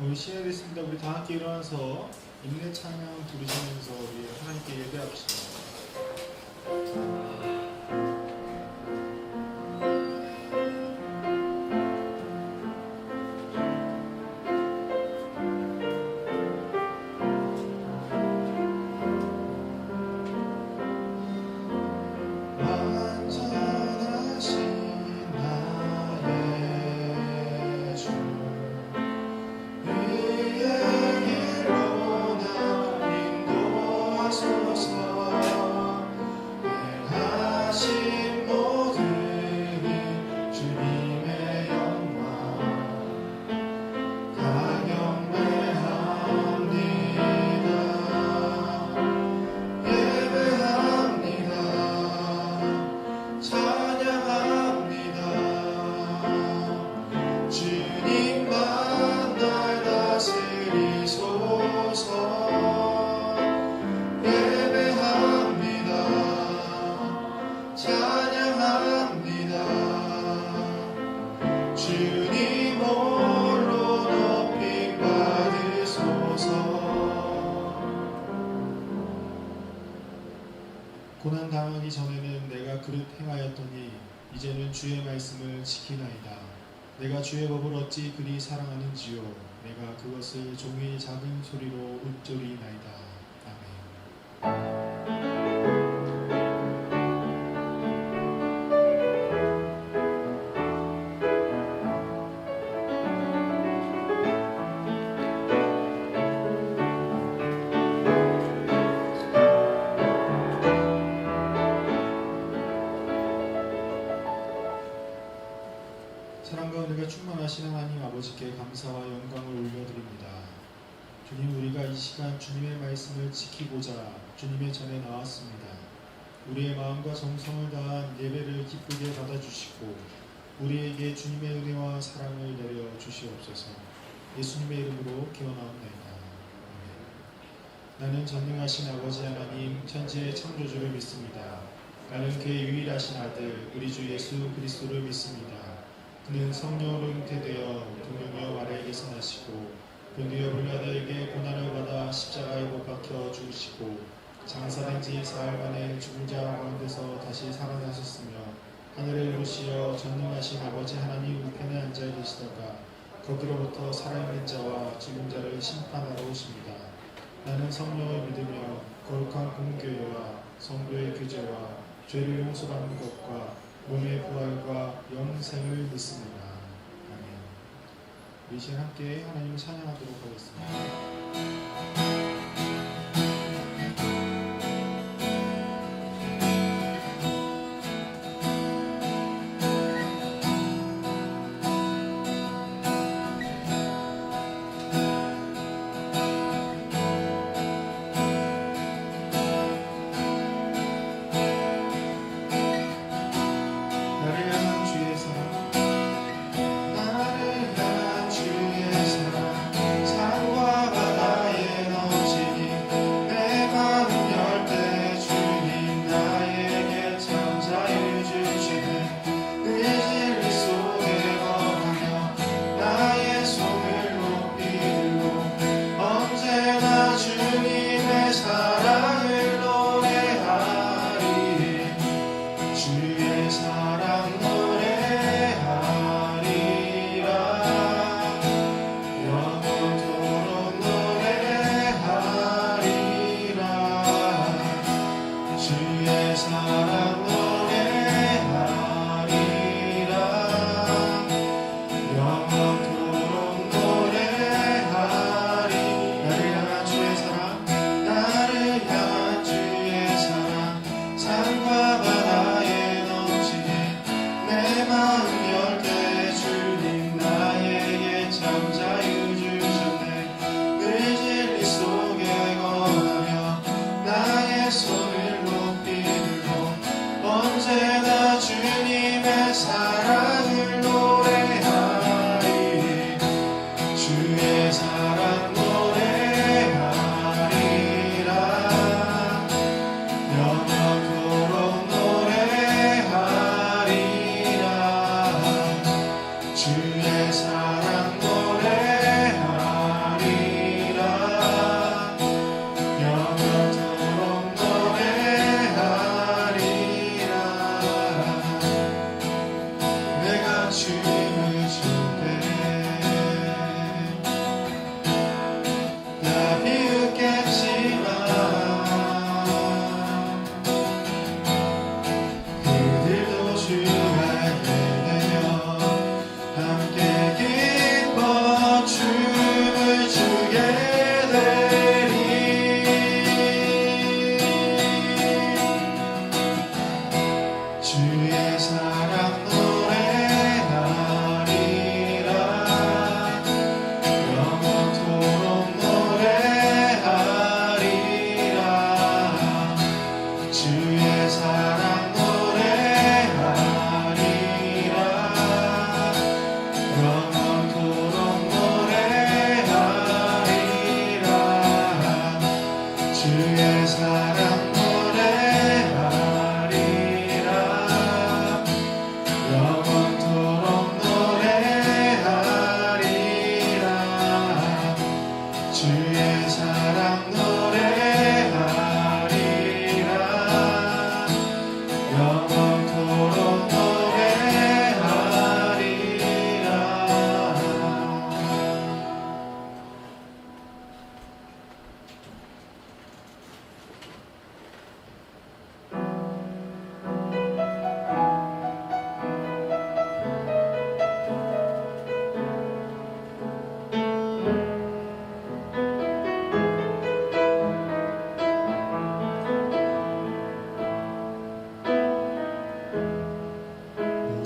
우리 시작하겠습니다. 우리 다 함께 일어나서 인내 찬양 부르시면서 우리 하나님께 예배합시다. 고난 당하기 전에는 내가 그릇 행하였더니 이제는 주의 말씀을 지키나이다. 내가 주의 법을 어찌 그리 사랑하는지요. 내가 그것을 종이 작은 소리로 읊조리나이다. 아멘. 사랑과 은혜가 충만하신 하나님 아버지께 감사와 영광을 올려드립니다. 주님, 우리가 이 시간 주님의 말씀을 지키고자 주님의 전에 나왔습니다. 우리의 마음과 정성을 다한 예배를 기쁘게 받아주시고 우리에게 주님의 은혜와 사랑을 내려 주시옵소서. 예수님의 이름으로 기원하옵나이다. 나는 전능하신 아버지 하나님 천지의 창조주를 믿습니다. 나는 그의 유일하신 아들 우리 주 예수 그리스도를 믿습니다. 그는 성령으로 잉태되어 동정녀 마리아에게서 나시고 본디오 빌라도에게 고난을 받아 십자가에 못 박혀 죽으시고 장사된 지 사흘 만에 죽은 자 가운데서 다시 살아나셨으며 하늘에 오르시어 전능하신 아버지 하나님 우편에 앉아 계시다가 거기로부터 살아있는 자와 죽은 자를 심판하러 오십니다. 나는 성령을 믿으며 거룩한 공교회와 성도의 교제와 죄를 용서받는 것과 몸의 부활과 영생을 믿습니다. 아멘. 우리 시간 함께 하나님을 찬양하도록 하겠습니다. 주의 사랑 노래하리라.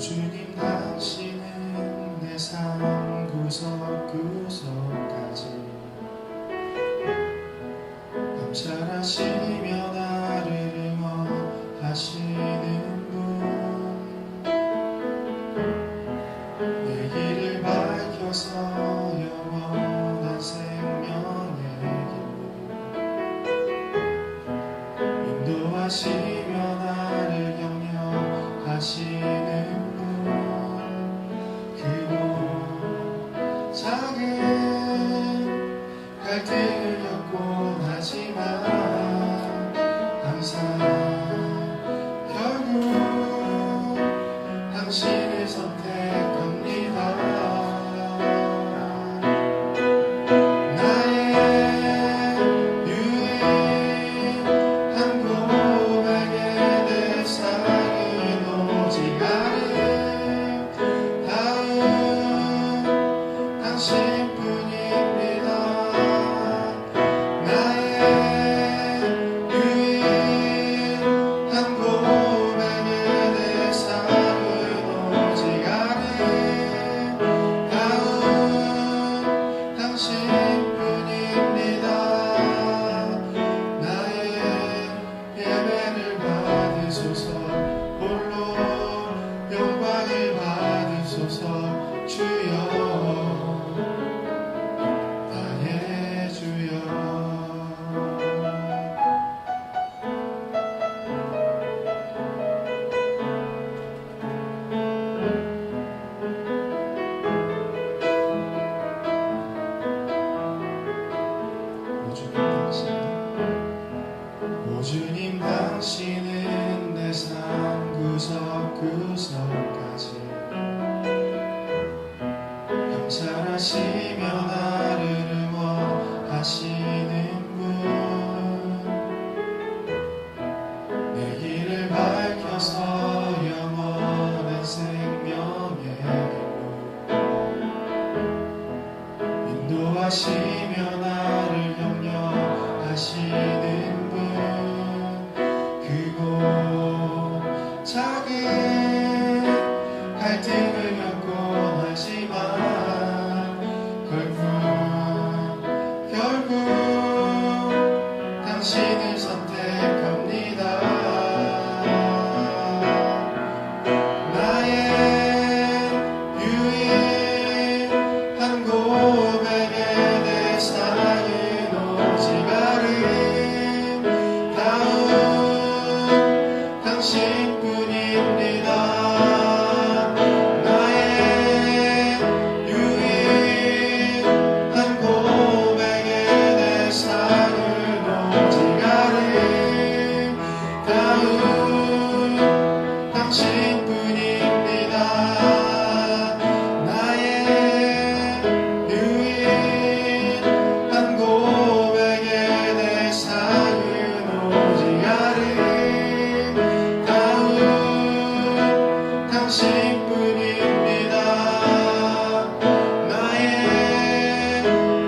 주님 당신은 내 삶 구석구석까지 감찰하시며 나를 응원하시는 분, 내 길을 밝혀서 영원한 생명의 길 인도하시며 나를 격려하시는 분, 크고 작은 갈등을 겪곤 하지만 항상 결국 당신을 선택합니다. 나의 유일한 고백에 내 삶은 오직 아름다운 당신뿐입니다. 나의 유일한 고백에 내 삶은 오직 아름다운 당신뿐입니다. 나의 예배를 받으소서, 홀로 영광을 받으소서. 주여, 나의 주여. 오 주님 당신은 내 삶 구석구석까지 감찰하시며 나를 응원하시는 분, 내 길을 밝혀서 영원한 생명의 길로 인도하시며 나를 격려하시는 분, 크고 작은 갈등을 겪곤 하지만 결국 당신을 선택합니다. 나의 유일한 고백에 내 삶은 오직 아름다운 당신뿐입니다. 나의 유일한 고백에 내 삶은 오직 아름다운 당신뿐입니다. 나의 유일한 고백에 내 삶은 오직 아름다운 당신뿐입니다. 나의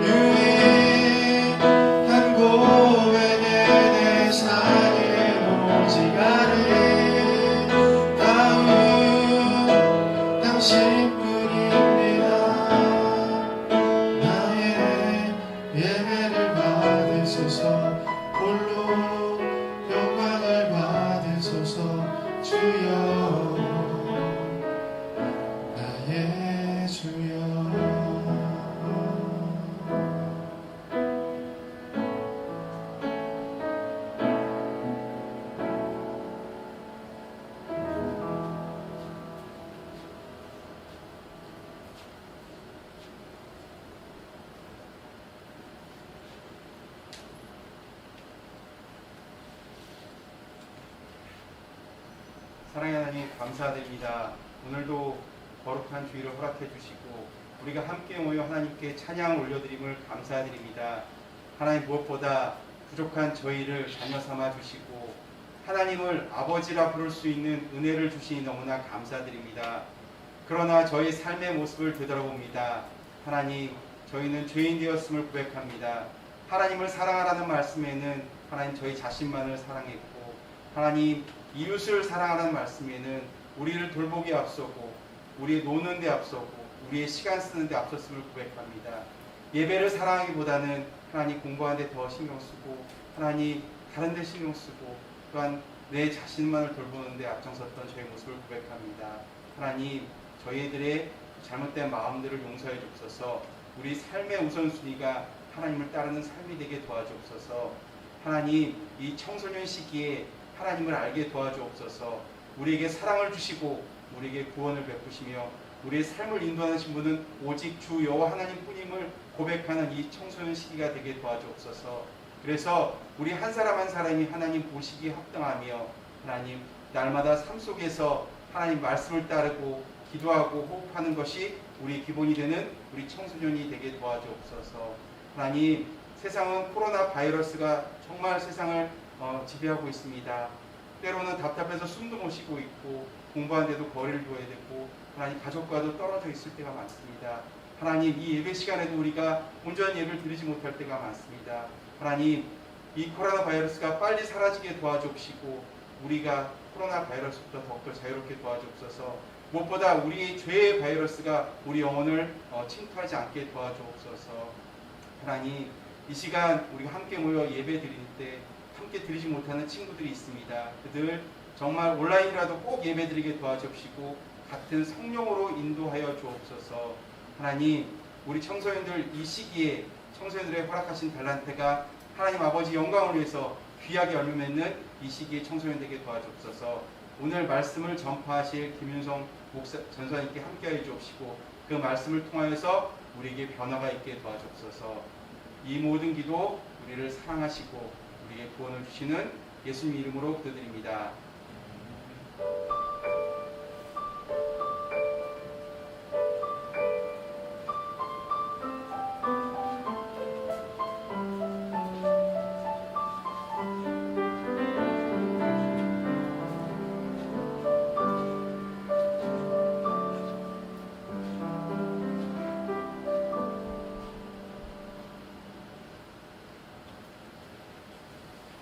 유일한 고백에 내 삶은 오직 아름다운 당신뿐입니다. 나의 예배를 받으소서, 홀로 영광을 받으소서. 주여, 나의 주여. 사랑의 하나님, 감사드립니다. 오늘도 거룩한 주일을 허락해 주시고 우리가 함께 모여 하나님께 찬양을 올려드림을 감사드립니다. 하나님, 무엇보다 부족한 저희를 자녀 삼아 주시고 하나님을 아버지라 부를 수 있는 은혜를 주시니 너무나 감사드립니다. 그러나 저희 삶의 모습을 되돌아봅니다. 하나님, 저희는 죄인 되었음을 고백합니다. 하나님을 사랑하라는 말씀에는 하나님 저희 자신만을 사랑했고, 하나님 이웃을 사랑하라는 말씀에는 우리를 돌보기에 앞서고 우리의 노는 데 앞서고 우리의 시간 쓰는 데 앞섰음을 고백합니다. 예배를 사랑하기보다는 하나님 공부하는 데 더 신경 쓰고 하나님 다른 데 신경 쓰고 또한 내 자신만을 돌보는 데 앞장섰던 저의 모습을 고백합니다. 하나님 저희들의 잘못된 마음들을 용서해 주옵소서. 우리 삶의 우선순위가 하나님을 따르는 삶이 되게 도와주옵소서. 하나님 이 청소년 시기에 하나님을 알게 도와주옵소서. 우리에게 사랑을 주시고 우리에게 구원을 베푸시며 우리의 삶을 인도하는 분은 오직 주 여호와 하나님뿐임을 고백하는 이 청소년 시기가 되게 도와주옵소서. 그래서 우리 한 사람 한 사람이 하나님 보시기에 합당하며 하나님 날마다 삶 속에서 하나님 말씀을 따르고 기도하고 호흡하는 것이 우리 기본이 되는 우리 청소년이 되게 도와주옵소서. 하나님 세상은 코로나 바이러스가 정말 세상을 지배하고 있습니다. 때로는 답답해서 숨도 못 쉬고 있고 공부하는데도 거리를 둬야 되고 하나님 가족과도 떨어져 있을 때가 많습니다. 하나님 이 예배 시간에도 우리가 온전히 예배를 드리지 못할 때가 많습니다. 하나님 이 코로나 바이러스가 빨리 사라지게 도와주시고 우리가 코로나 바이러스부터 더욱더 자유롭게 도와주옵소서. 무엇보다 우리의 죄의 바이러스가 우리 영혼을 침투하지 않게 도와주옵소서. 하나님 이 시간 우리가 함께 모여 예배 드릴 때 함께 드리지 못하는 친구들이 있습니다. 그들 정말 온라인이라도 꼭 예배 드리게 도와주시고 같은 성령으로 인도하여 주옵소서. 하나님 우리 청소년들 이 시기에 청소년들의 허락하신 달란트가 하나님 아버지 영광을 위해서 귀하게 열매 맺는 이 시기에 청소년들에게 도와주옵소서. 오늘 말씀을 전파하실 김윤성 목사 전사님께 함께해 주옵시고 그 말씀을 통하여서 우리에게 변화가 있게 도와주옵소서. 이 모든 기도 우리를 사랑하시고 우리에게 구원을 주시는 예수님 이름으로 기도드립니다.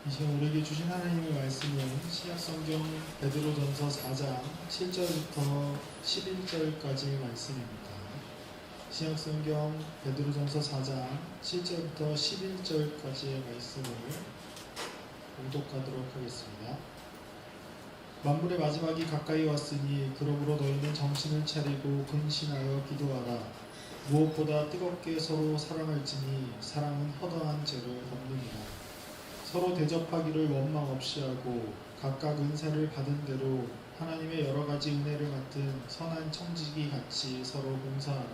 이 시간 우리에게 주신 하나님의 말씀은 신약성경 베드로전서 4장 7절부터 11절까지의 말씀입니다. 신약성경 베드로전서 4장 7절부터 11절까지의 말씀을 봉독하도록 하겠습니다. 만물의 마지막이 가까이 왔으니 그러므로 너희는 정신을 차리고 근신하여 기도하라. 무엇보다 뜨겁게 서로 사랑할지니 사랑은 허다한 죄를 덮느니라. 서로 대접하기를 원망 없이 하고 각각 은사를 받은 대로 하나님의 여러 가지 은혜를 맡은 선한 청지기 같이 서로 봉사하라.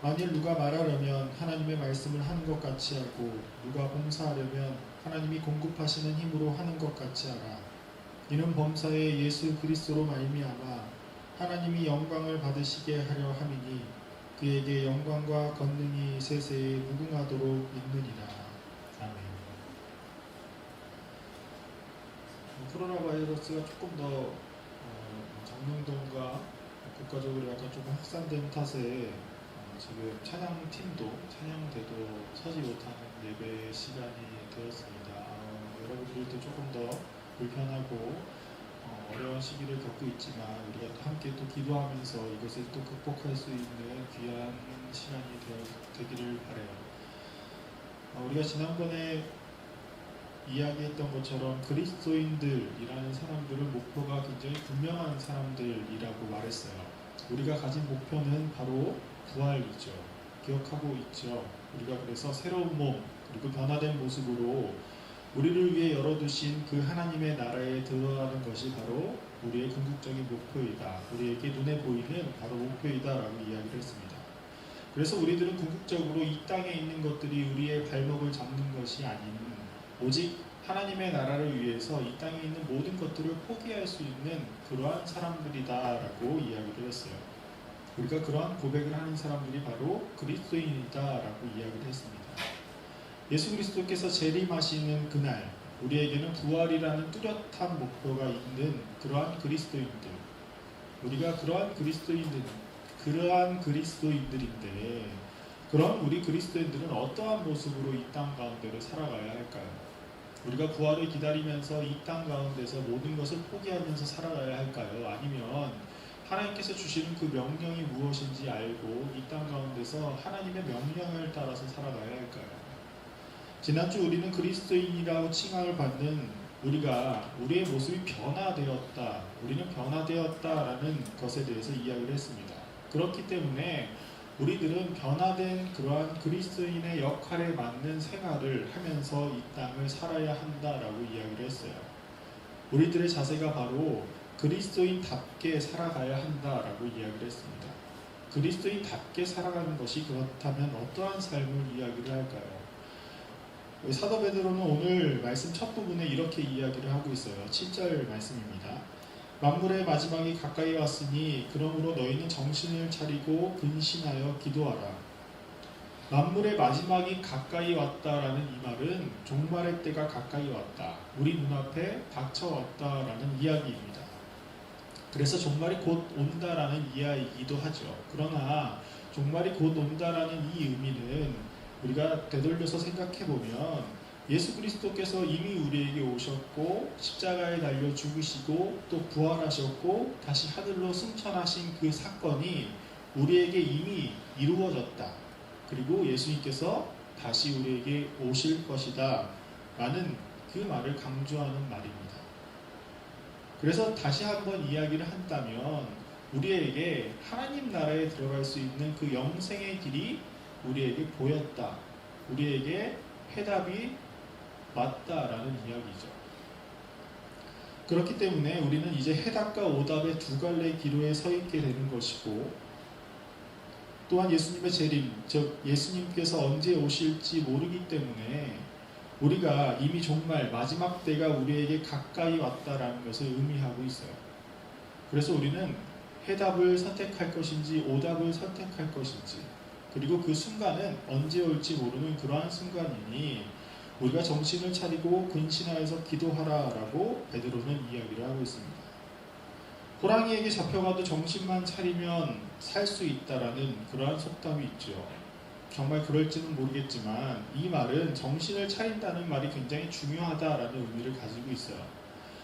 만일 누가 말하려면 하나님의 말씀을 하는 것 같이 하고 누가 봉사하려면 하나님이 공급하시는 힘으로 하는 것 같이 하라. 이는 범사에 예수 그리스도로 말미암아 하나님이 영광을 받으시게 하려 함이니 그에게 영광과 권능이 세세에 무궁하도록 있느니라. 아멘. 코로나 바이러스가 조금 더 정릉동과 국가적으로 약간 조금 확산된 탓에 지금 찬양팀도 찬양대도 서지 못하는 예배 시간이 되었습니다. 여러분들도 조금 더 불편하고 어려운 시기를 겪고 있지만 우리가 함께 또 기도하면서 이것을 또 극복할 수 있는 귀한 시간이 되기를 바라요. 우리가 지난번에 이야기했던 것처럼 그리스도인들이라는 사람들은 목표가 굉장히 분명한 사람들이라고 말했어요. 우리가 가진 목표는 바로 부활이죠. 기억하고 있죠. 우리가 그래서 새로운 몸 그리고 변화된 모습으로 우리를 위해 열어두신 그 하나님의 나라에 들어가는 것이 바로 우리의 궁극적인 목표이다. 우리에게 눈에 보이는 바로 목표이다라고 이야기를 했습니다. 그래서 우리들은 궁극적으로 이 땅에 있는 것들이 우리의 발목을 잡는 것이 아닌 오직 하나님의 나라를 위해서 이 땅에 있는 모든 것들을 포기할 수 있는 그러한 사람들이다라고 이야기를 했어요. 우리가 그러한 고백을 하는 사람들이 바로 그리스도인이다라고 이야기를 했습니다. 예수 그리스도께서 재림하시는 그날 우리에게는 부활이라는 뚜렷한 목표가 있는 그러한 그리스도인들, 우리가 그러한 그리스도인들인데 그런 우리 그리스도인들은 어떠한 모습으로 이 땅 가운데로 살아가야 할까요? 우리가 부활을 기다리면서 이 땅 가운데서 모든 것을 포기하면서 살아가야 할까요? 아니면 하나님께서 주시는 그 명령이 무엇인지 알고 이 땅 가운데서 하나님의 명령을 따라서 살아가야 할까요? 지난주 우리는 그리스도인이라고 칭함을 받는 우리의 모습이 변화되었다, 우리는 변화되었다라는 것에 대해서 이야기를 했습니다. 그렇기 때문에 우리들은 변화된 그러한 그리스도인의 역할에 맞는 생활을 하면서 이 땅을 살아야 한다라고 이야기를 했어요. 우리들의 자세가 바로 그리스도인답게 살아가야 한다라고 이야기를 했습니다. 그리스도인답게 살아가는 것이 그렇다면 어떠한 삶을 이야기를 할까요? 사도 베드로는 오늘 말씀 첫 부분에 이렇게 이야기를 하고 있어요. 7절 말씀입니다. 만물의 마지막이 가까이 왔으니 그러므로 너희는 정신을 차리고 근신하여 기도하라. 만물의 마지막이 가까이 왔다라는 이 말은 종말의 때가 가까이 왔다, 우리 눈앞에 닥쳐왔다라는 이야기입니다. 그래서 종말이 곧 온다라는 이야기이기도 하죠. 그러나 종말이 곧 온다라는 이 의미는 우리가 되돌려서 생각해보면 예수 그리스도께서 이미 우리에게 오셨고 십자가에 달려 죽으시고 또 부활하셨고 다시 하늘로 승천하신 그 사건이 우리에게 이미 이루어졌다. 그리고 예수님께서 다시 우리에게 오실 것이다 라는 그 말을 강조하는 말입니다. 그래서 다시 한번 이야기를 한다면 우리에게 하나님 나라에 들어갈 수 있는 그 영생의 길이 우리에게 보였다, 우리에게 해답이 맞다라는 이야기죠. 그렇기 때문에 우리는 이제 해답과 오답의 두 갈래의 기로에 서 있게 되는 것이고, 또한 예수님의 재림, 즉 예수님께서 언제 오실지 모르기 때문에 우리가 이미 종말 마지막 때가 우리에게 가까이 왔다라는 것을 의미하고 있어요. 그래서 우리는 해답을 선택할 것인지 오답을 선택할 것인지, 그리고 그 순간은 언제 올지 모르는 그러한 순간이니 우리가 정신을 차리고 근신하여서 기도하라라고 베드로는 이야기를 하고 있습니다. 호랑이에게 잡혀가도 정신만 차리면 살 수 있다라는 그러한 속담이 있죠. 정말 그럴지는 모르겠지만 이 말은 정신을 차린다는 말이 굉장히 중요하다라는 의미를 가지고 있어요.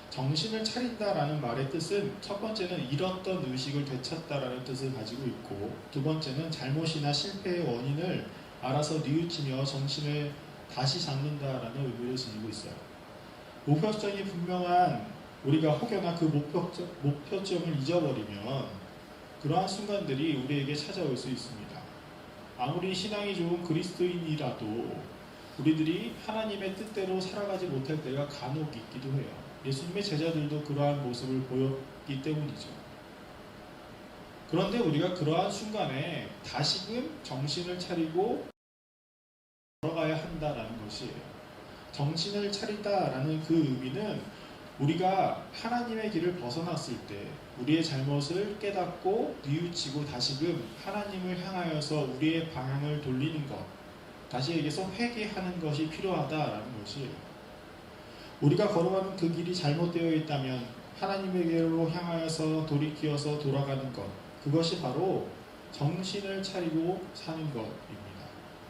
정신을 차린다라는 말의 뜻은 첫 번째는 잃었던 의식을 되찾다라는 뜻을 가지고 있고, 두 번째는 잘못이나 실패의 원인을 알아서 뉘우치며 정신을 다시 잡는다라는 의미를 지니고 있어요. 목표점이 분명한 우리가 혹여나 그 목표점을 잊어버리면 그러한 순간들이 우리에게 찾아올 수 있습니다. 아무리 신앙이 좋은 그리스도인이라도 우리들이 하나님의 뜻대로 살아가지 못할 때가 간혹 있기도 해요. 예수님의 제자들도 그러한 모습을 보였기 때문이죠. 그런데 우리가 그러한 순간에 다시금 정신을 차리고 걸어가야 한다라는 것이에요. 정신을 차린다라는 그 의미는 우리가 하나님의 길을 벗어났을 때 우리의 잘못을 깨닫고 뉘우치고 다시금 하나님을 향하여서 우리의 방향을 돌리는 것, 다시 얘기해서 회개하는 것이 필요하다라는 것이에요. 우리가 걸어가는 그 길이 잘못되어 있다면 하나님에게로 향하여서 돌이키어서 돌아가는 것, 그것이 바로 정신을 차리고 사는 것입니다.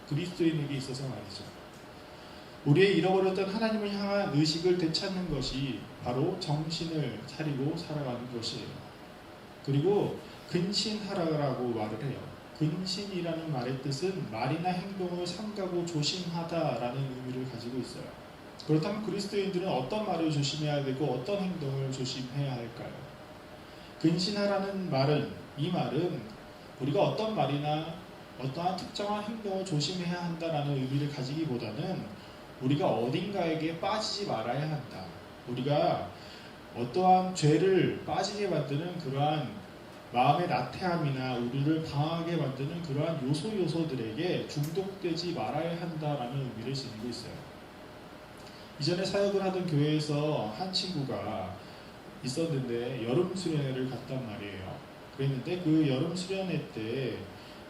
그리스도인에게 있어서 말이죠. 우리의 잃어버렸던 하나님을 향한 의식을 되찾는 것이 바로 정신을 차리고 살아가는 것이에요. 그리고 근신하라고 말을 해요. 근신이라는 말의 뜻은 말이나 행동을 삼가고 조심하다라는 의미를 가지고 있어요. 그렇다면 그리스도인들은 어떤 말을 조심해야 되고 어떤 행동을 조심해야 할까요? 근신하라는 말은, 이 말은 우리가 어떤 말이나 어떠한 특정한 행동을 조심해야 한다라는 의미를 가지기보다는 우리가 어딘가에게 빠지지 말아야 한다, 우리가 어떠한 죄를 빠지게 만드는 그러한 마음의 나태함이나 우리를 방하게 만드는 그러한 요소들에게 중독되지 말아야 한다라는 의미를 지니고 있어요. 이전에 사역을 하던 교회에서 한 친구가 있었는데 여름 수련회를 갔단 말이에요. 그랬는데 그 여름 수련회 때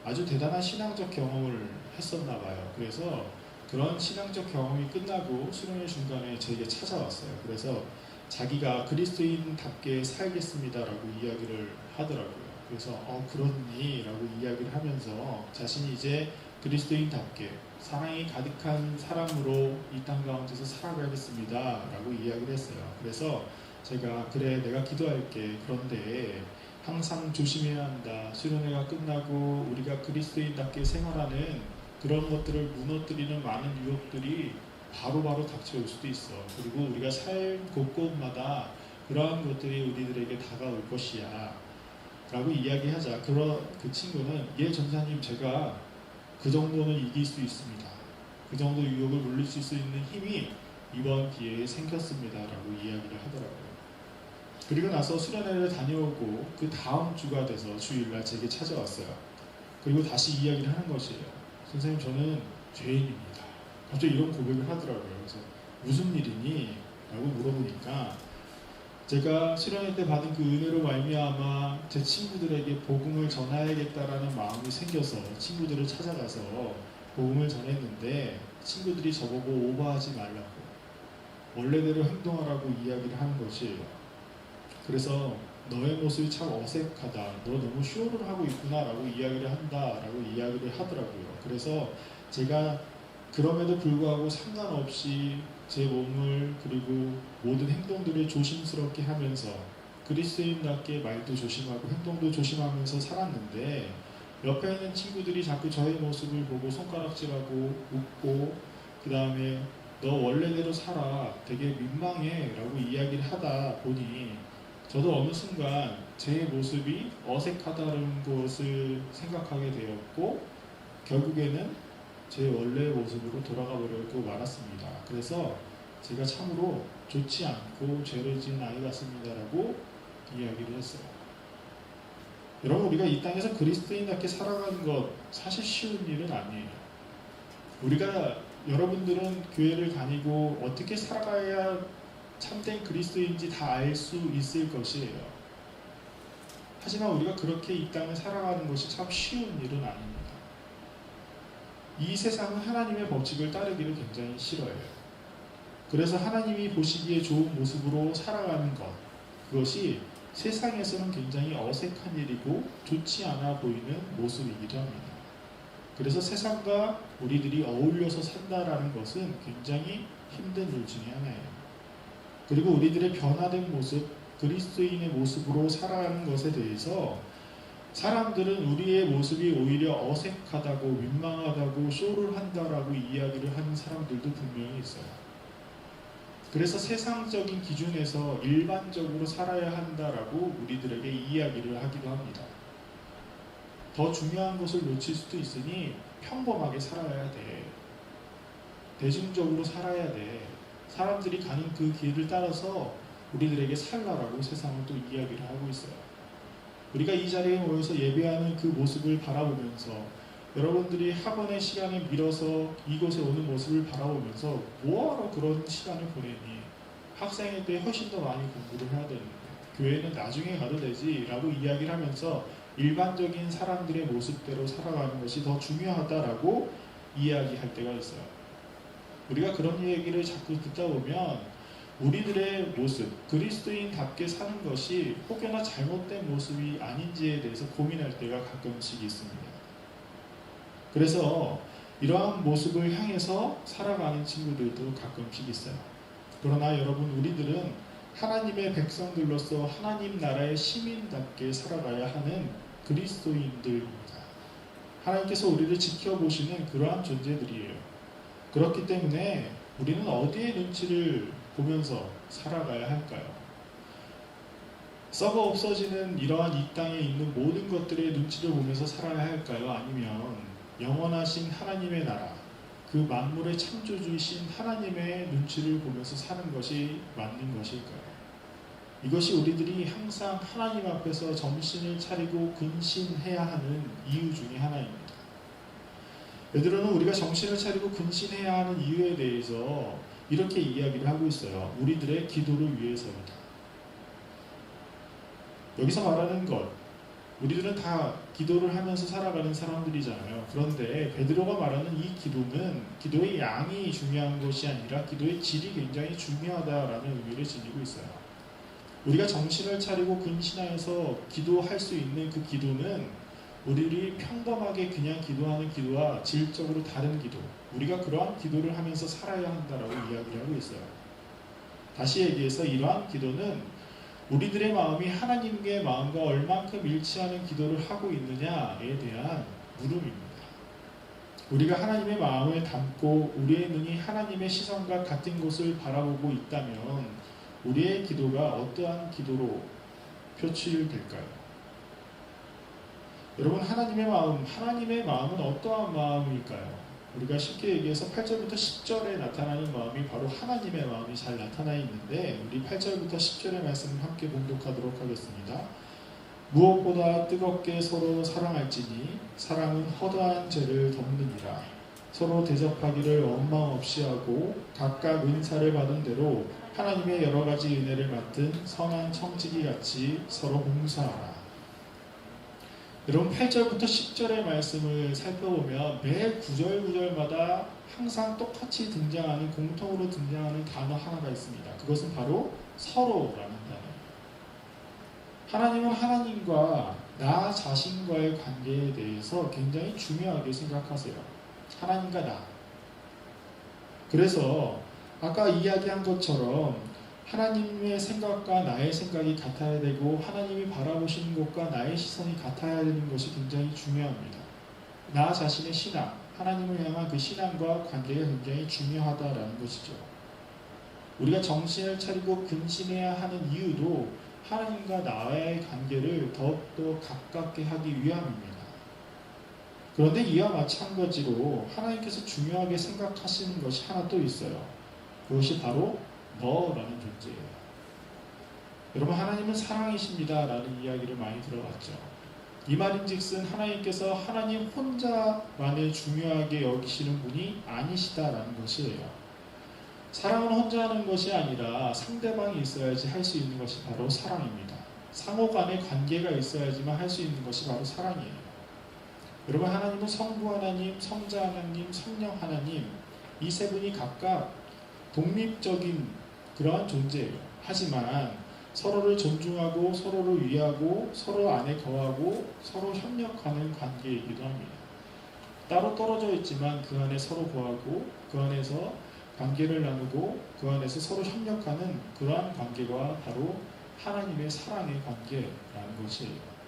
아주 대단한 신앙적 경험을 했었나 봐요. 그래서 그런 신앙적 경험이 끝나고 수련회 중간에 저에게 찾아왔어요. 그래서 자기가 그리스도인답게 살겠습니다라고 이야기를 하더라고요. 그래서 그렇니? 라고 이야기를 하면서 자신이 이제 그리스도인답게 사랑이 가득한 사람으로 이 땅 가운데서 살아가겠습니다 라고 이야기를 했어요. 그래서 제가 그래 내가 기도할게. 그런데 항상 조심해야 한다. 수련회가 끝나고 우리가 그리스도인답게 생활하는 그런 것들을 무너뜨리는 많은 유혹들이 바로바로 닥쳐올 수도 있어. 그리고 우리가 삶 곳곳마다 그러한 것들이 우리들에게 다가올 것이야 라고 이야기하자 그 친구는 예 전사님 제가 그 정도는 이길 수 있습니다. 그 정도 유혹을 물릴 수 있는 힘이 이번 기회에 생겼습니다 라고 이야기를 하더라고요. 그리고 나서 수련회를 다녀오고 그 다음 주가 돼서 주일날 제게 찾아왔어요. 그리고 다시 이야기를 하는 것이에요. 선생님 저는 죄인입니다. 갑자기 이런 고백을 하더라고요. 그래서 무슨 일이니? 라고 물어보니까 제가 수련회 때 받은 그 은혜로 말미암아 제 친구들에게 복음을 전해야겠다라는 마음이 생겨서 친구들을 찾아가서 복음을 전했는데 친구들이 저보고 오버하지 말라고 원래대로 행동하라고 이야기를 하는 것이에요. 그래서 너의 모습이 참 어색하다. 너 너무 쇼를 하고 있구나 라고 이야기를 한다라고 이야기를 하더라고요. 그래서 제가 그럼에도 불구하고 상관없이 제 몸을 그리고 모든 행동들을 조심스럽게 하면서 그리스도인답게 말도 조심하고 행동도 조심하면서 살았는데 옆에 있는 친구들이 자꾸 저의 모습을 보고 손가락질하고 웃고 그 다음에 너 원래대로 살아 되게 민망해 라고 이야기를 하다 보니 저도 어느 순간 제 모습이 어색하다는 것을 생각하게 되었고 결국에는 제 원래의 모습으로 돌아가 버리고 말았습니다. 그래서 제가 참으로 좋지 않고 죄를 지은 아이 같습니다 라고 이야기를 했어요. 여러분 우리가 이 땅에서 그리스도인답게 살아가는 것 사실 쉬운 일은 아니에요. 우리가 여러분들은 교회를 다니고 어떻게 살아가야 참된 그리스도인지 다 알 수 있을 것이에요. 하지만 우리가 그렇게 이 땅을 살아가는 것이 참 쉬운 일은 아닙니다. 이 세상은 하나님의 법칙을 따르기를 굉장히 싫어해요. 그래서 하나님이 보시기에 좋은 모습으로 살아가는 것, 그것이 세상에서는 굉장히 어색한 일이고 좋지 않아 보이는 모습이기도 합니다. 그래서 세상과 우리들이 어울려서 산다라는 것은 굉장히 힘든 일 중에 하나예요. 그리고 우리들의 변화된 모습, 그리스도인의 모습으로 살아가는 것에 대해서 사람들은 우리의 모습이 오히려 어색하다고 민망하다고 쇼를 한다라고 이야기를 하는 사람들도 분명히 있어요. 그래서 세상적인 기준에서 일반적으로 살아야 한다라고 우리들에게 이야기를 하기도 합니다. 더 중요한 것을 놓칠 수도 있으니 평범하게 살아야 돼. 대중적으로 살아야 돼. 사람들이 가는 그 길을 따라서 우리들에게 살라라고 세상은 또 이야기를 하고 있어요. 우리가 이 자리에 모여서 예배하는 그 모습을 바라보면서 여러분들이 학원의 시간을 밀어서 이곳에 오는 모습을 바라보면서 뭐하러 그런 시간을 보내니? 학생일 때 훨씬 더 많이 공부를 해야 되는데 교회는 나중에 가도 되지 라고 이야기를 하면서 일반적인 사람들의 모습대로 살아가는 것이 더 중요하다라고 이야기할 때가 있어요. 우리가 그런 얘기를 자꾸 듣다 보면 우리들의 모습, 그리스도인답게 사는 것이 혹여나 잘못된 모습이 아닌지에 대해서 고민할 때가 가끔씩 있습니다. 그래서 이러한 모습을 향해서 살아가는 친구들도 가끔씩 있어요. 그러나 여러분 우리들은 하나님의 백성들로서 하나님 나라의 시민답게 살아가야 하는 그리스도인들입니다. 하나님께서 우리를 지켜보시는 그러한 존재들이에요. 그렇기 때문에 우리는 어디에 눈치를 보면서 살아가야 할까요? 썩어 없어지는 이러한 이 땅에 있는 모든 것들의 눈치를 보면서 살아야 할까요? 아니면 영원하신 하나님의 나라, 그 만물의 창조주이신 하나님의 눈치를 보면서 사는 것이 맞는 것일까요? 이것이 우리들이 항상 하나님 앞에서 정신을 차리고 근신해야 하는 이유 중에 하나입니다. 베드로는 우리가 정신을 차리고 근신해야 하는 이유에 대해서 이렇게 이야기를 하고 있어요. 우리들의 기도를 위해서입니다. 여기서 말하는 것, 우리들은 다 기도를 하면서 살아가는 사람들이잖아요. 그런데 베드로가 말하는 이 기도는 기도의 양이 중요한 것이 아니라 기도의 질이 굉장히 중요하다라는 의미를 지니고 있어요. 우리가 정신을 차리고 근신하여서 기도할 수 있는 그 기도는 우리를 평범하게 그냥 기도하는 기도와 질적으로 다른 기도, 우리가 그러한 기도를 하면서 살아야 한다라고 이야기를 하고 있어요. 다시 얘기해서 이러한 기도는 우리들의 마음이 하나님의 마음과 얼만큼 일치하는 기도를 하고 있느냐에 대한 물음입니다. 우리가 하나님의 마음을 담고 우리의 눈이 하나님의 시선과 같은 곳을 바라보고 있다면 우리의 기도가 어떠한 기도로 표출될까요? 여러분, 하나님의 마음은 어떠한 마음일까요? 우리가 쉽게 얘기해서 8절부터 10절에 나타나는 마음이 바로 하나님의 마음이 잘 나타나 있는데, 우리 8절부터 10절의 말씀을 함께 봉독하도록 하겠습니다. 무엇보다 뜨겁게 서로 사랑할지니 사랑은 허다한 죄를 덮느니라. 서로 대접하기를 원망 없이 하고 각각 은사를 받은 대로 하나님의 여러 가지 은혜를 맡은 선한 청지기 같이 서로 봉사하라. 여러분, 8절부터 10절의 말씀을 살펴보면 매 구절마다 항상 똑같이 등장하는, 공통으로 등장하는 단어 하나가 있습니다. 그것은 바로 서로라는 단어예요. 하나님은 하나님과 나 자신과의 관계에 대해서 굉장히 중요하게 생각하세요. 하나님과 나. 그래서 아까 이야기한 것처럼 하나님의 생각과 나의 생각이 같아야 되고 하나님이 바라보시는 것과 나의 시선이 같아야 되는 것이 굉장히 중요합니다. 나 자신의 신앙, 하나님을 향한 그 신앙과 관계가 굉장히 중요하다라는 것이죠. 우리가 정신을 차리고 근신해야 하는 이유도 하나님과 나의 관계를 더욱더 가깝게 하기 위함입니다. 그런데 이와 마찬가지로 하나님께서 중요하게 생각하시는 것이 하나 또 있어요. 그것이 바로 너라는 존재예요. 여러분, 하나님은 사랑이십니다 라는 이야기를 많이 들어봤죠. 이 말인즉슨 하나님께서 하나님 혼자만을 중요하게 여기시는 분이 아니시다라는 것이에요. 사랑은 혼자 하는 것이 아니라 상대방이 있어야지 할 수 있는 것이 바로 사랑입니다. 상호 간의 관계가 있어야지만 할 수 있는 것이 바로 사랑이에요. 여러분, 하나님은 성부 하나님, 성자 하나님, 성령 하나님, 이 세 분이 각각 독립적인 그러한 존재예요. 하지만 서로를 존중하고 서로를 위하고 서로 안에 거하고 서로 협력하는 관계이기도 합니다. 따로 떨어져 있지만 그 안에 서로 거하고 그 안에서 관계를 나누고 그 안에서 서로 협력하는 그러한 관계가 바로 하나님의 사랑의 관계라는 것이에요.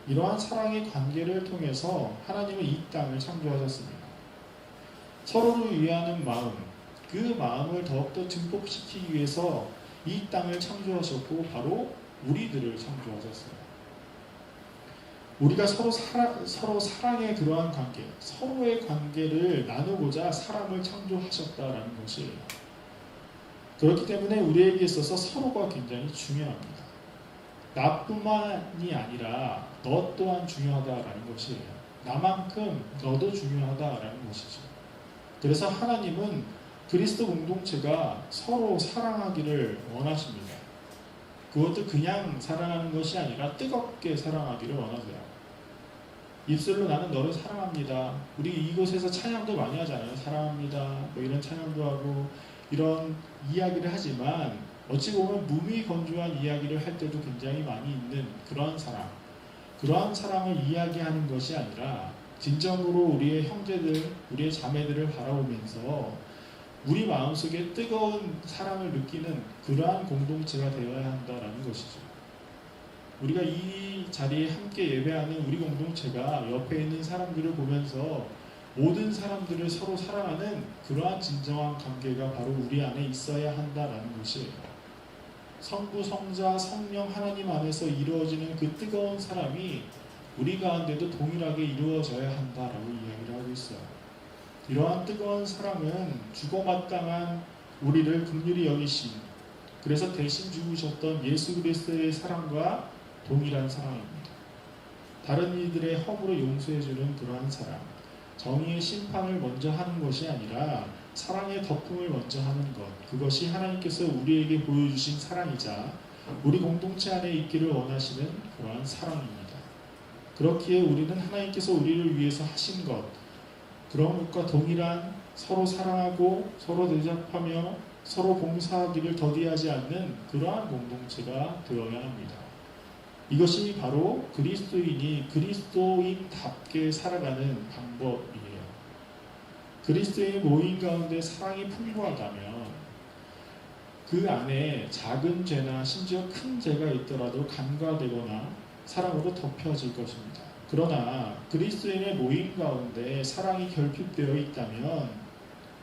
이러한 사랑의 관계를 통해서 하나님은 이 땅을 창조하셨습니다. 서로를 위하는 마음, 그 마음을 더욱더 증폭시키기 위해서 이 땅을 창조하셨고 바로 우리들을 창조하셨어요. 우리가 서로 사랑의 그러한 관계, 서로의 관계를 나누고자 사람을 창조하셨다라는 것이에요. 그렇기 때문에 우리에게 있어서 서로가 굉장히 중요합니다. 나뿐만이 아니라 너 또한 중요하다라는 것이에요. 나만큼 너도 중요하다라는 것이죠. 그래서 하나님은 그리스도 공동체가 서로 사랑하기를 원하십니다. 그것도 그냥 사랑하는 것이 아니라 뜨겁게 사랑하기를 원하세요. 입술로 나는 너를 사랑합니다. 우리 이곳에서 찬양도 많이 하잖아요. 사랑합니다. 뭐 이런 찬양도 하고 이런 이야기를 하지만 어찌 보면 무미건조한 이야기를 할 때도 굉장히 많이 있는 그러한 사랑. 그러한 사랑을 이야기하는 것이 아니라 진정으로 우리의 형제들, 우리의 자매들을 바라보면서 우리 마음속에 뜨거운 사랑을 느끼는 그러한 공동체가 되어야 한다는 것이죠. 우리가 이 자리에 함께 예배하는 우리 공동체가 옆에 있는 사람들을 보면서 모든 사람들을 서로 사랑하는 그러한 진정한 관계가 바로 우리 안에 있어야 한다는 것이에요. 성부, 성자, 성령 하나님 안에서 이루어지는 그 뜨거운 사랑이 우리 가운데도 동일하게 이루어져야 한다라고 이야기를 하고 있어요. 이러한 뜨거운 사랑은 죽어마땅한 우리를 긍휼히 여기신, 그래서 대신 죽으셨던 예수 그리스도의 사랑과 동일한 사랑입니다. 다른 이들의 허물을 용서해주는 그러한 사랑, 정의의 심판을 먼저 하는 것이 아니라 사랑의 덮음을 먼저 하는 것, 그것이 하나님께서 우리에게 보여주신 사랑이자 우리 공동체 안에 있기를 원하시는 그러한 사랑입니다. 그렇기에 우리는 하나님께서 우리를 위해서 하신 것, 그런 것과 동일한 서로 사랑하고 서로 대접하며 서로 봉사하기를 더디하지 않는 그러한 공동체가 되어야 합니다. 이것이 바로 그리스도인이 그리스도인답게 살아가는 방법이에요. 그리스도의 모임 가운데 사랑이 풍부하다면 그 안에 작은 죄나 심지어 큰 죄가 있더라도 간과되거나 사랑으로 덮여질 것입니다. 그러나 그리스도인의 모임 가운데 사랑이 결핍되어 있다면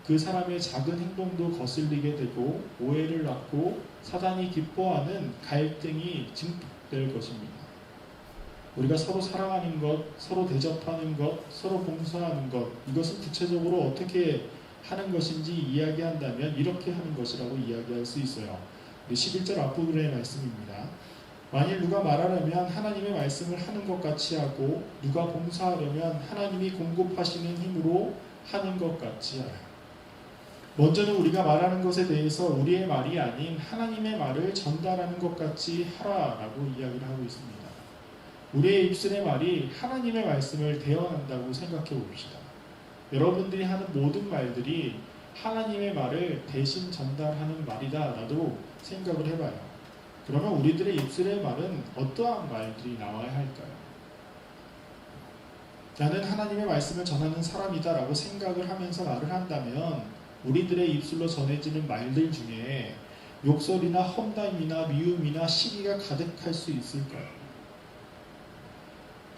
그 사람의 작은 행동도 거슬리게 되고 오해를 낳고 사단이 기뻐하는 갈등이 증폭될 것입니다. 우리가 서로 사랑하는 것, 서로 대접하는 것, 서로 봉사하는 것, 이것을 구체적으로 어떻게 하는 것인지 이야기한다면 이렇게 하는 것이라고 이야기할 수 있어요. 11절 앞부분의 말씀입니다. 만일 누가 말하려면 하나님의 말씀을 하는 것 같이 하고 누가 봉사하려면 하나님이 공급하시는 힘으로 하는 것 같이 하라. 먼저는 우리가 말하는 것에 대해서 우리의 말이 아닌 하나님의 말을 전달하는 것 같이 하라라고 이야기를 하고 있습니다. 우리의 입술의 말이 하나님의 말씀을 대언한다고 생각해 봅시다. 여러분들이 하는 모든 말들이 하나님의 말을 대신 전달하는 말이다라도 생각을 해봐요. 그러면 우리들의 입술의 말은 어떠한 말들이 나와야 할까요? 나는 하나님의 말씀을 전하는 사람이다라고 생각을 하면서 말을 한다면 우리들의 입술로 전해지는 말들 중에 욕설이나 험담이나 미움이나 시기가 가득할 수 있을까요?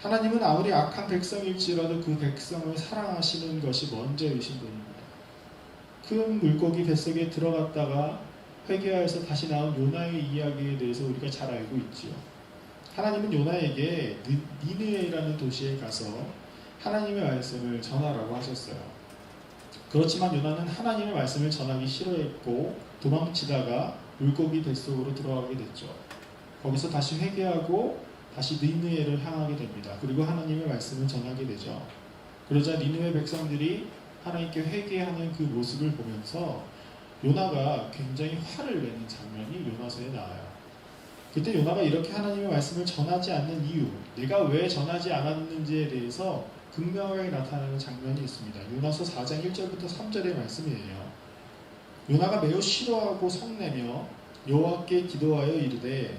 하나님은 아무리 악한 백성일지라도 그 백성을 사랑하시는 것이 먼저이신 분입니다. 큰 물고기 뱃속에 들어갔다가 회개하여서 다시 나온 요나의 이야기에 대해서 우리가 잘 알고 있지요. 하나님은 요나에게 니느웨라는 도시에 가서 하나님의 말씀을 전하라고 하셨어요. 그렇지만 요나는 하나님의 말씀을 전하기 싫어했고 도망치다가 물고기 뱃속으로 들어가게 됐죠. 거기서 다시 회개하고 다시 니느웨를 향하게 됩니다. 그리고 하나님의 말씀을 전하게 되죠. 그러자 니느웨 백성들이 하나님께 회개하는 그 모습을 보면서 요나가 굉장히 화를 내는 장면이 요나서에 나와요. 그때 요나가 이렇게 하나님의 말씀을 전하지 않는 이유, 내가 왜 전하지 않았는지에 대해서 극명하게 나타나는 장면이 있습니다. 요나서 4장 1절부터 3절의 말씀이에요. 요나가 매우 싫어하고 성내며 여호와께 기도하여 이르되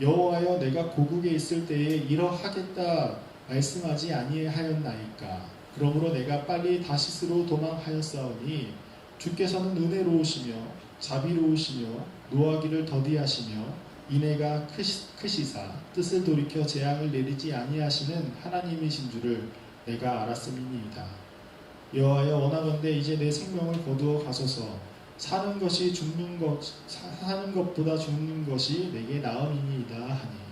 여호와여 내가 고국에 있을 때에 이러하겠다 말씀하지 아니하였나이까. 그러므로 내가 빨리 다시스로 도망하였사오니 주께서는 은혜로우시며 자비로우시며 노하기를 더디하시며 인애가 크시사 뜻을 돌이켜 재앙을 내리지 아니하시는 하나님이신 줄을 내가 알았음이니이다. 여호와여 원하건대 이제 내 생명을 거두어 가소서. 사는 것보다 죽는 것이 내게 나음이니이다 하니.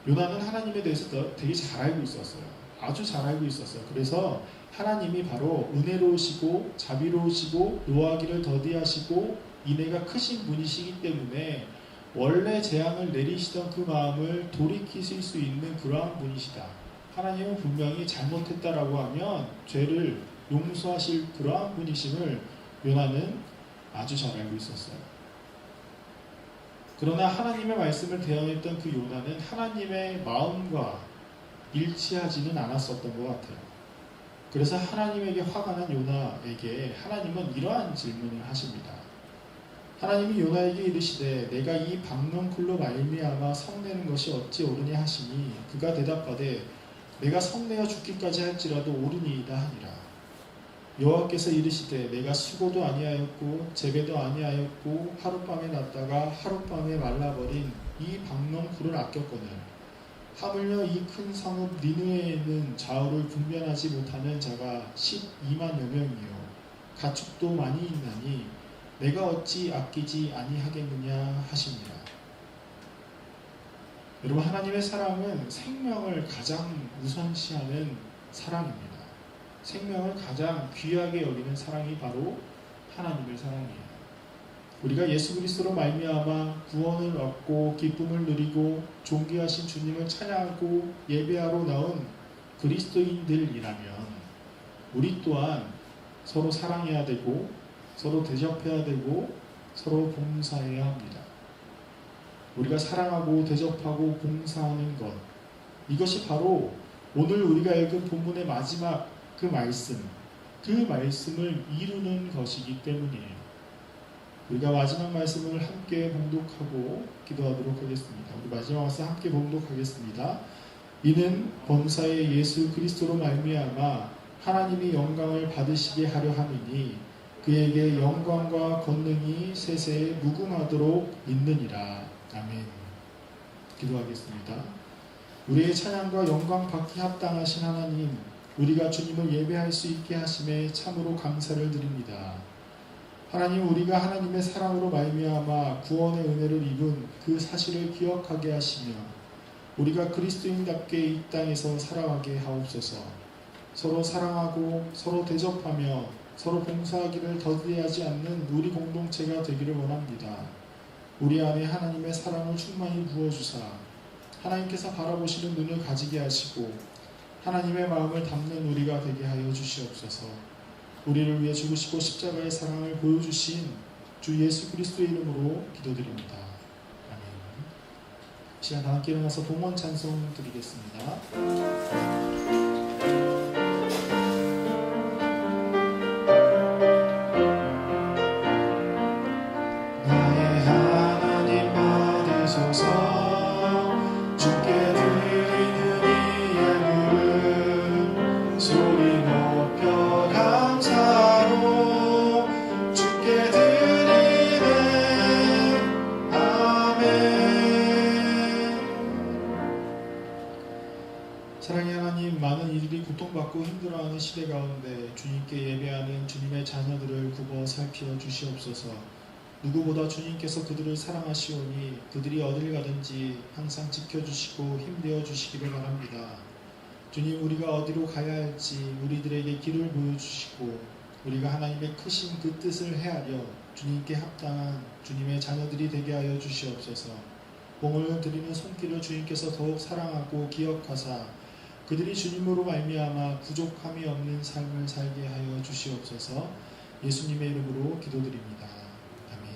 요나는 하나님에 대해서 되게 잘 알고 있었어요. 아주 잘 알고 있었어요. 그래서 하나님이 바로 은혜로우시고 자비로우시고 노하기를 더디하시고 인애가 크신 분이시기 때문에 원래 재앙을 내리시던 그 마음을 돌이키실 수 있는 그러한 분이시다. 하나님은 분명히 잘못했다라고 하면 죄를 용서하실 그러한 분이심을 요나는 아주 잘 알고 있었어요. 그러나 하나님의 말씀을 대언했던 그 요나는 하나님의 마음과 일치하지는 않았었던 것 같아요. 그래서 하나님에게 화가 난 요나에게 하나님은 이러한 질문을 하십니다. 하나님이 요나에게 이르시되 내가 이 박넝쿨로 말미암아 성내는 것이 어찌 옳으냐 하시니 그가 대답하되 내가 성내어 죽기까지 할지라도 옳으니이다 하니라. 여호와께서 이르시되 내가 수고도 아니하였고 재배도 아니하였고 하룻밤에 났다가 하룻밤에 말라버린 이 박넝쿨을 아꼈거늘 하물며 이 큰 성읍 니느웨에는 좌우를 분별하지 못하는 자가 12만여 명이요 가축도 많이 있나니 내가 어찌 아끼지 아니하겠느냐 하십니다. 여러분, 하나님의 사랑은 생명을 가장 우선시하는 사랑입니다. 생명을 가장 귀하게 여기는 사랑이 바로 하나님의 사랑이에요. 우리가 예수 그리스도로 말미암아 구원을 얻고 기쁨을 누리고 존귀하신 주님을 찬양하고 예배하러 나온 그리스도인들이라면 우리 또한 서로 사랑해야 되고 서로 대접해야 되고 서로 봉사해야 합니다. 우리가 사랑하고 대접하고 봉사하는 것, 이것이 바로 오늘 우리가 읽은 본문의 마지막 그 말씀을 이루는 것이기 때문이에요. 우리가 마지막 말씀을 함께 봉독하고 기도하도록 하겠습니다. 우리 마지막 말씀 함께 봉독하겠습니다. 이는 본사의 예수 그리스도로 말미암아 하나님이 영광을 받으시게 하려 함이니 그에게 영광과 권능이 세세에 무궁하도록 있느니라. 아멘. 기도하겠습니다. 우리의 찬양과 영광 받기 합당하신 하나님, 우리가 주님을 예배할 수 있게 하심에 참으로 감사를 드립니다. 하나님, 우리가 하나님의 사랑으로 말미암아 구원의 은혜를 입은 그 사실을 기억하게 하시며 우리가 그리스도인답게 이 땅에서 살아가게 하옵소서. 서로 사랑하고 서로 대접하며 서로 봉사하기를 더디하지 않는 우리 공동체가 되기를 원합니다. 우리 안에 하나님의 사랑을 충만히 부어주사 하나님께서 바라보시는 눈을 가지게 하시고 하나님의 마음을 담는 우리가 되게 하여 주시옵소서. 우리를 위해 죽으시고 십자가의 사랑을 보여주신 주 예수 그리스도의 이름으로 기도드립니다. 아멘. 시간 다 함께 일어나서 동원 찬송 드리겠습니다. 고통받고 힘들어하는 시대 가운데 주님께 예배하는 주님의 자녀들을 굽어 살피어 주시옵소서. 누구보다 주님께서 그들을 사랑하시오니 그들이 어딜 가든지 항상 지켜주시고 힘내어 주시기를 바랍니다. 주님, 우리가 어디로 가야 할지 우리들에게 길을 보여주시고 우리가 하나님의 크신 그 뜻을 헤아려 주님께 합당한 주님의 자녀들이 되게 하여 주시옵소서. 공을 드리는 손길을 주님께서 더욱 사랑하고 기억하사 그들이 주님으로 말미암아 부족함이 없는 삶을 살게 하여 주시옵소서. 예수님의 이름으로 기도드립니다. 아멘.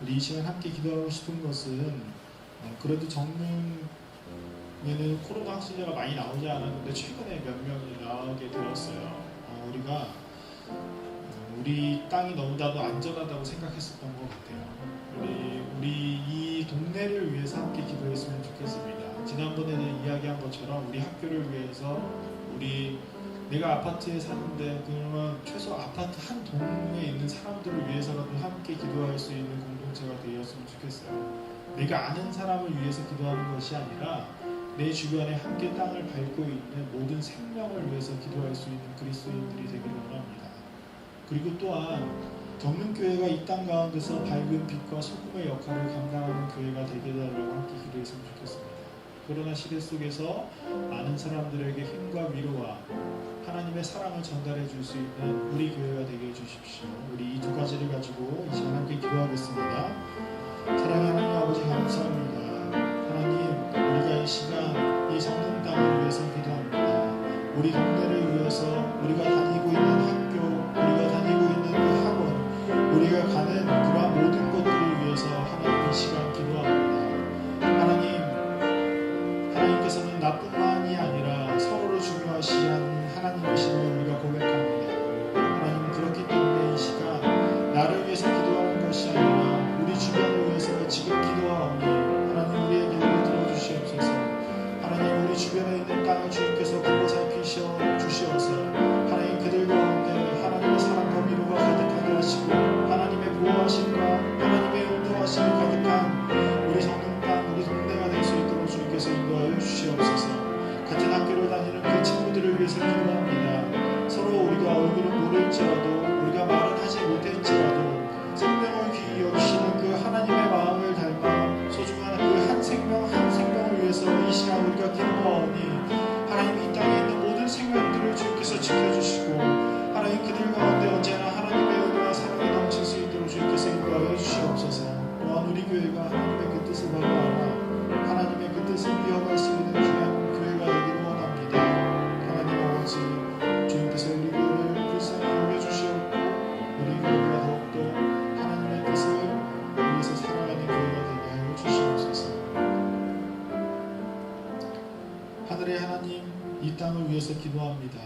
우리 이 시간 함께 기도하고 싶은 것은 그래도 정릉에는 코로나 확진자가 많이 나오지 않았는데 최근에 몇 명이 나오게 되었어요. 우리가 우리 땅이 너무나도 안전하다고 생각했었던 것 같아요. 우리 이 동네를 위해서 함께 기도했으면 좋겠습니다. 지난번에는 이야기한 것처럼 우리 학교를 위해서 내가 아파트에 사는데 그러면 최소 아파트 한 동에 있는 사람들을 위해서라도 함께 기도할 수 있는 공동체가 되었으면 좋겠어요. 내가 아는 사람을 위해서 기도하는 것이 아니라 내 주변에 함께 땅을 밟고 있는 모든 생명을 위해서 기도할 수 있는 그리스도인들이 되기를 원합니다. 그리고 또한 정릉교회가 이 땅 가운데서 밝은 빛과 소금의 역할을 감당하는 교회가 되게 해달라고 함께 기도했으면 좋겠습니다. 코로나 시대 속에서 많은 사람들에게 힘과 위로와 하나님의 사랑을 전달해 줄 수 있는 우리 교회가 되게 해주십시오. 우리 이 두 가지를 가지고 이 시간 함께 기도하겠습니다. 사랑하는 하나님 아버지, 감사합니다. 하나님, 우리가 이 시간 이 성령 땅을 위해서 기도합니다. 우리 동네를 위해서, 우리가 다니고 있는 학교, 우리가 다니고 있는 그 학원, 우리가 가는 그러한 모든 것들을 위해서 하나님 이 시간 기도합니다. 하나님께서는 나뿐만이 아니라 서로를 중요하시는 하나님이심을 우리가 고백합니다. 하나님, 그렇기 때문에 이 시간 나를 위해서 기도하는 것이 아니라 우리 주변을 위해서 지금 기도하오니 하나님, 우리의 기도를 들어주시옵소서. 하나님, 우리 주변에 있는 땅을 주님께서 보고 살피셔 주시옵소서. 하나님, 그들 가운데 하나님의 사랑과 위로가 가득하게 하시고 하나님의 보호하심과 하나님의 인도하심이 가득한 우리 성령 땅, 우리 동네가 될 수 있도록 주님께서 인도하여 주시옵소서. 같은 학교를 다니는 그 친구들을 위해서 기도합니다. 서로 우리가 얼굴은 모를지라도, 우리가 말은 하지 못할지라도 생명을 귀히 여기시는 그 하나님의 마음을 닮아 소중한 그 한 생명 한 생명을 위해서 이 시간 우리가 기도하오니 하나님, 이 땅에 있는 모든 생명들을 주님께서 지켜주시고 하나님, 그들 가운데 언제나 하나님의 은혜와 사랑이 넘칠 수 있도록 주님께서 인도하여 주시옵소서. 또한 우리 교회가 하나님의 그 뜻을 바로 알아 하나님의 그 뜻을 이어갈 수 있는 귀한 교회가 되기를 원합니다. 하나님 아버지, 주님께서 우리 교회를 불쌍히 여겨주시옵고 우리 교회가 더욱더 하나님의 뜻을 위해서 살아가는 교회가 되게 하여 주시옵소서. 하늘의 하나님, 이 땅을 위해서 기도합니다.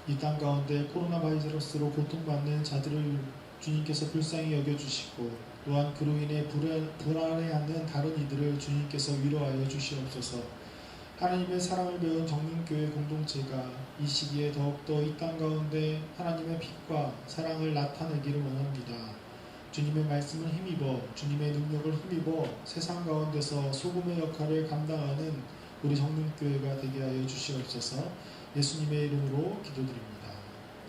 이 땅 가운데 코로나 바이러스로 고통받는 자들을 주님께서 불쌍히 여겨주시고 또한 그로 인해 불안해하는 다른 이들을 주님께서 위로하여 주시옵소서. 하나님의 사랑을 배운 정민교회 공동체가 이 시기에 더욱더 이 땅 가운데 하나님의 빛과 사랑을 나타내기를 원합니다. 주님의 말씀을 힘입어 주님의 능력을 힘입어 세상 가운데서 소금의 역할을 감당하는 우리 정민교회가 되게 하여 주시옵소서. 예수님의 이름으로 기도드립니다.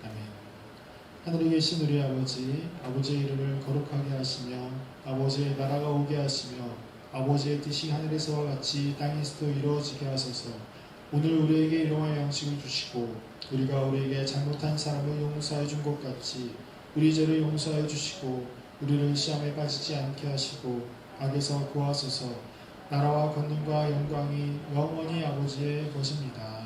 아멘. 하늘에 계신 우리 아버지, 아버지의 이름을 거룩하게 하시며 아버지의 나라가 오게 하시며 아버지의 뜻이 하늘에서와 같이 땅에서도 이루어지게 하소서. 오늘 우리에게 일용할 양식을 주시고 우리가 우리에게 잘못한 사람을 용서해 준 것 같이 우리 죄를 용서해 주시고 우리를 시험에 빠지지 않게 하시고 악에서 구하소서. 나라와 권능과 영광이 영원히 아버지의 것입니다.